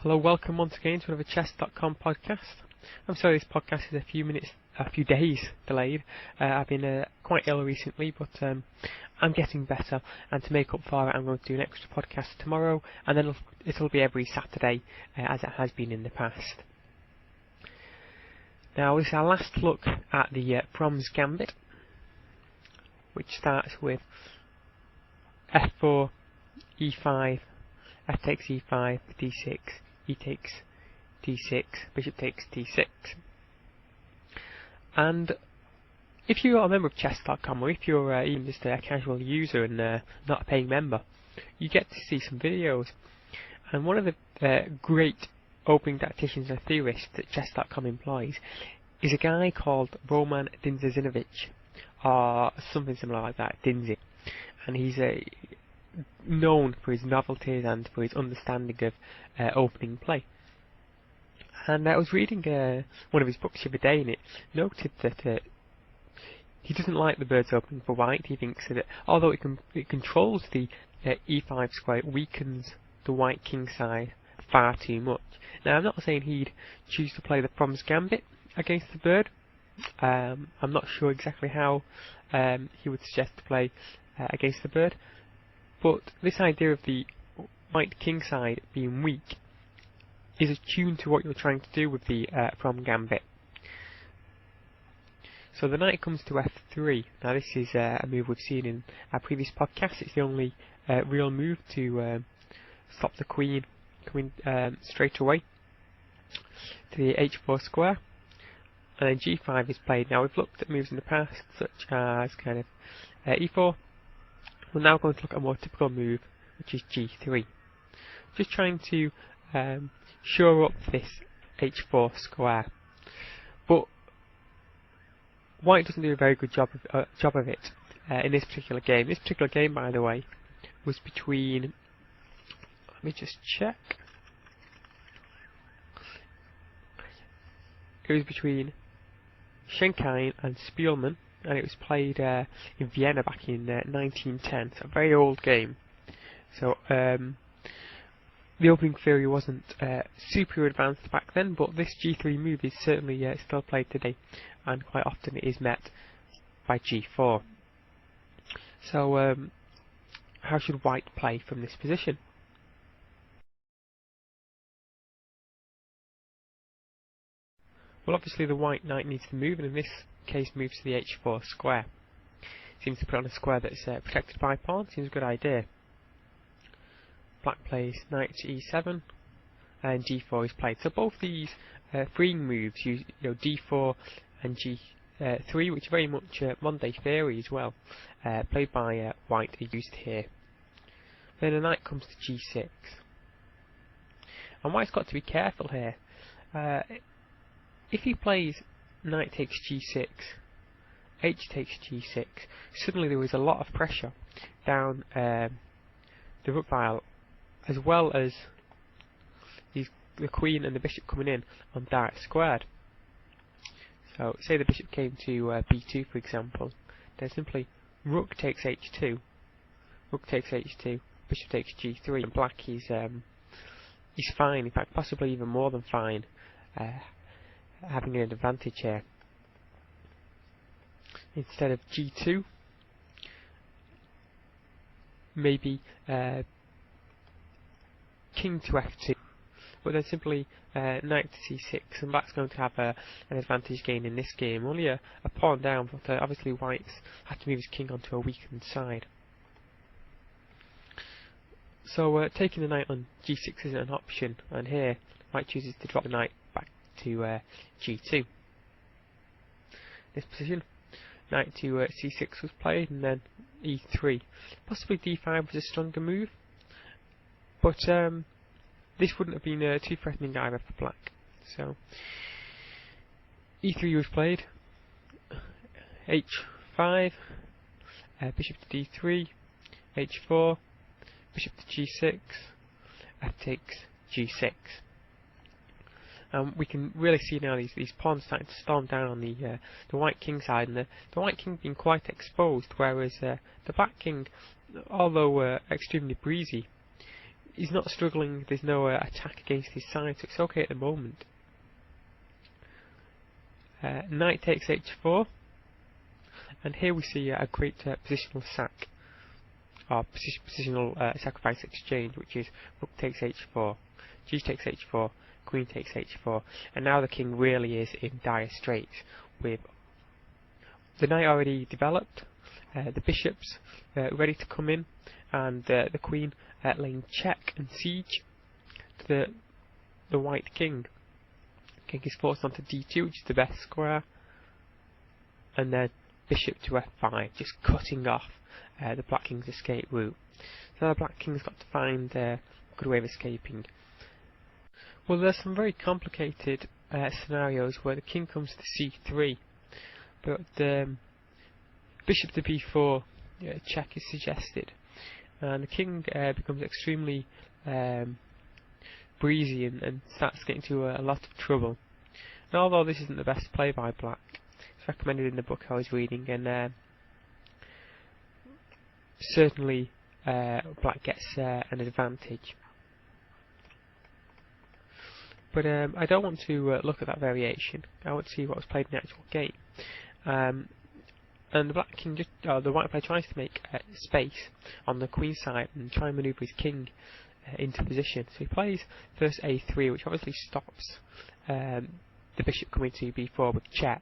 Hello, welcome once again to another Chess.com podcast. I'm sorry this podcast is a few days delayed. I've been quite ill recently, but I'm getting better, and to make up for it I'm going to do an extra podcast tomorrow, and then it'll be every Saturday as it has been in the past. Now this is our last look at the Prom's Gambit, which starts with f4, e5, f takes e5, d6, e takes d6, bishop takes d6. And if you're a member of Chess.com, or if you're even just a casual user and not a paying member, you get to see some videos. And one of the great opening tacticians and theorists that Chess.com employs is a guy called Roman Dinzazinovic, or something similar like that, Dinzy. And he's known for his novelties and for his understanding of opening play. And I was reading one of his books the other day, and it noted that he doesn't like the bird's opening for white. He thinks that although it controls the e5 square, it weakens the white king side far too much. Now I'm not saying he'd choose to play the Prom's Gambit against the bird. I'm not sure exactly how he would suggest to play against the bird. But this idea of the white king side being weak is attuned to what you're trying to do with the Prom Gambit. So the knight comes to f3. Now this is a move we've seen in our previous podcast. It's the only real move to stop the queen coming straight away to the h4 square. And then g5 is played. Now we've looked at moves in the past, such as kind of e4. We're now going to look at a more typical move, which is g3. Just trying to shore up this h4 square. But white doesn't do a very good job of it in this particular game. This particular game, by the way, was between, let me just check. It was between Schenkein and Spielmann, and it was played in Vienna back in 1910. It's a very old game. So the opening theory wasn't super advanced back then, but this g3 move is certainly still played today, and quite often it is met by g4. So how should white play from this position? Well, obviously the white knight needs to move, and in this case moves to the h4 square. Seems to put on a square that's protected by pawns. Seems a good idea. Black plays knight to e7, and g4 is played. So both these freeing moves, d4 and g3, which are very much modern-day theory as well, played by white, are used here. Then the knight comes to g6, and white's got to be careful here. If he plays knight takes g6, h takes g6, suddenly there is a lot of pressure down the rook file, as well as the queen and the bishop coming in on direct squared. So say the bishop came to b2 for example, then simply rook takes h2, rook takes h2, bishop takes g3, and black is fine, in fact possibly even more than fine, having an advantage here. Instead of g2, maybe king to f2, but then simply knight to c6, and black's going to have an advantage gain in this game. Only a pawn down, but obviously white's had to move his king onto a weakened side. So taking the knight on g6 isn't an option, and here white chooses to drop the knight back to g2. This position, knight to c6 was played, and then e3. Possibly d5 was a stronger move, but this wouldn't have been too threatening either for black. So e3 was played, h5, bishop to d3, h4, bishop to g6, f takes g6. We can really see now these pawns starting to storm down on the white king side, and the white king being quite exposed, whereas the black king, although extremely breezy, he's not struggling, there's no attack against his side, so it's okay at the moment. Knight takes h4, and here we see a great positional sack, or positional sacrifice exchange, which is rook takes h4, g takes h4, queen takes h4, and now the king really is in dire straits, with the knight already developed, the bishops ready to come in, and the queen laying check and siege to the white king. King is forced onto d2, which is the best square, and then bishop to f5, just cutting off the black king's escape route. So the black king's got to find a good way of escaping. Well, there's some very complicated scenarios where the king comes to c3, but bishop to b4 check is suggested, and the king becomes extremely breezy and starts getting into a lot of trouble. And although this isn't the best play by black, it's recommended in the book I was reading, and certainly black gets an advantage. But I don't want to look at that variation. I want to see what was played in the actual game. And the black king the white player tries to make space on the queen side and try and manoeuvre his king into position. So he plays first a3, which obviously stops the bishop coming to b4 with check.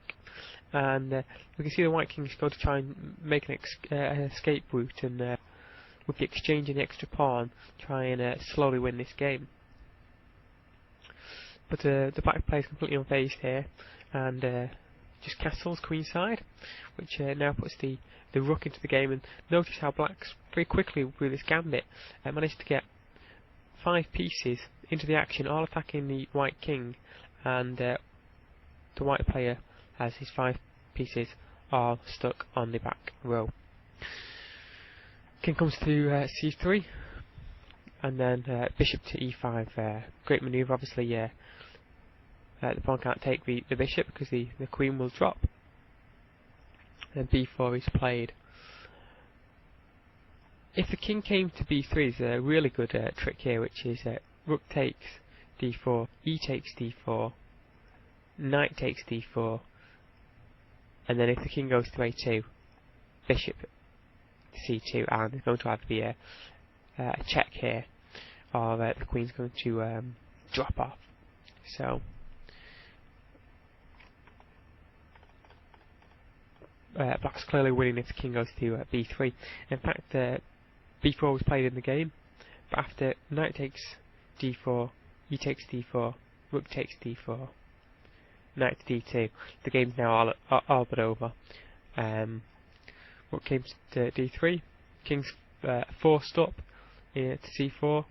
And we can see the white king is going to try and make an escape route, and with the exchange and the extra pawn, try and slowly win this game. But the black player is completely unfazed here, and just castles queenside, which now puts the rook into the game. And notice how black's very quickly with this gambit managed to get 5 pieces into the action, all attacking the white king, and the white player has his 5 pieces all stuck on the back row. King comes to c3, and then bishop to e5. Great manoeuvre, obviously. The pawn can't take the bishop because the queen will drop. Then b4 is played. If the king came to b3, there's a really good trick here, which is rook takes d4, e takes d4, knight takes d4, and then if the king goes to a2, bishop to c2, and there's going to either be a check here, or the queen's going to drop off. So black's clearly winning if the king goes to b3. In fact, b4 was played in the game, but after knight takes d4, e takes d4, rook takes d4, knight to d2, the game's now all but over. Rook came to d3, king's forced up to c4,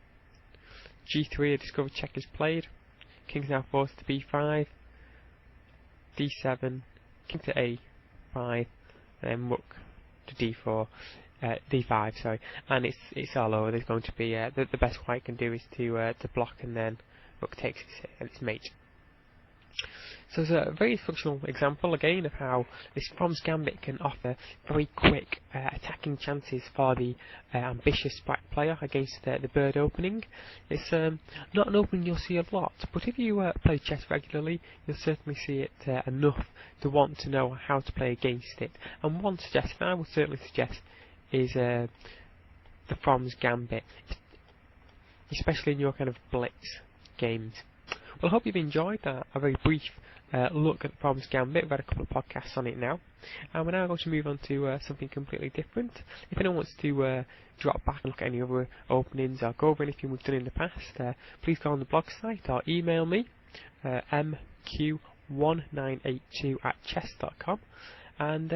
g3, a discovered check is played, king's now forced to b5, d7, king to a5, and then rook to d4, d5, sorry, and it's all over. There's going to be the best white can do is to block, and then rook takes its mate. So it's a very functional example again of how this From's Gambit can offer very quick attacking chances for the ambitious black player against the bird opening. It's not an opening you'll see a lot, but if you play chess regularly, you'll certainly see it enough to want to know how to play against it. And one suggestion I would certainly suggest is the From's Gambit, especially in your kind of blitz games. Well, I hope you've enjoyed a very brief look at the From's Gambit. We've had a couple of podcasts on it now, and we're now going to move on to something completely different. If anyone wants to drop back and look at any other openings or go over anything we've done in the past, please go on the blog site or email me, mq1982@chess.com, and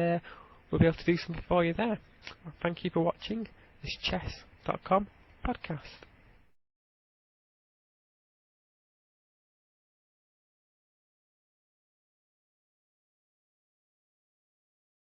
we'll be able to do something for you there. Well, thank you for watching this Chess.com podcast.